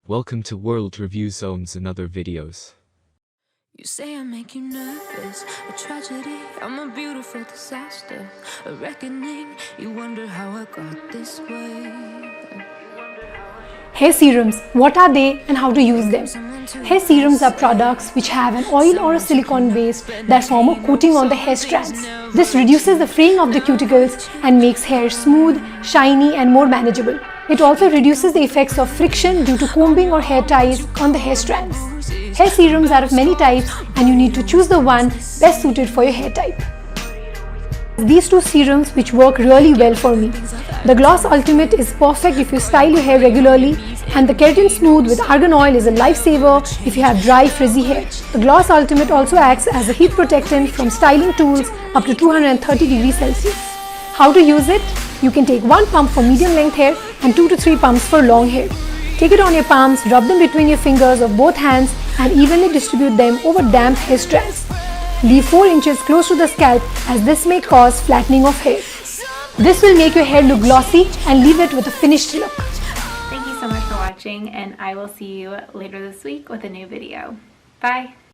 Welcome to World Review Zone's and other videos. You say I make you nervous, a tragedy, I'm a beautiful disaster, a reckoning, you wonder how I got this way. Hair serums, what are they and how to use them? Hair serums are products which have an oil or a silicone base that form a coating on the hair strands. This reduces the fraying of the cuticles and makes hair smooth, shiny and more manageable. It also reduces the effects of friction due to combing or hair ties on the hair strands. Hair serums are of many types and you need to choose the one best suited for your hair type. These two serums which work really well for me. The Gloss Ultimate is perfect if you style your hair regularly, and the Keratin Smooth with Argan oil is a lifesaver if you have dry frizzy hair. The Gloss Ultimate also acts as a heat protectant from styling tools up to 230 degrees Celsius. How to use it? You can take one pump for medium length hair and 2 to 3 pumps for long hair. Take it on your palms, rub them between your fingers of both hands and evenly distribute them over damp hair strands. Leave 4 inches close to the scalp as this may cause flattening of hair. This will make your hair look glossy and leave it with a finished look. Thank you so much for watching, and I will see you later this week with a new video. Bye!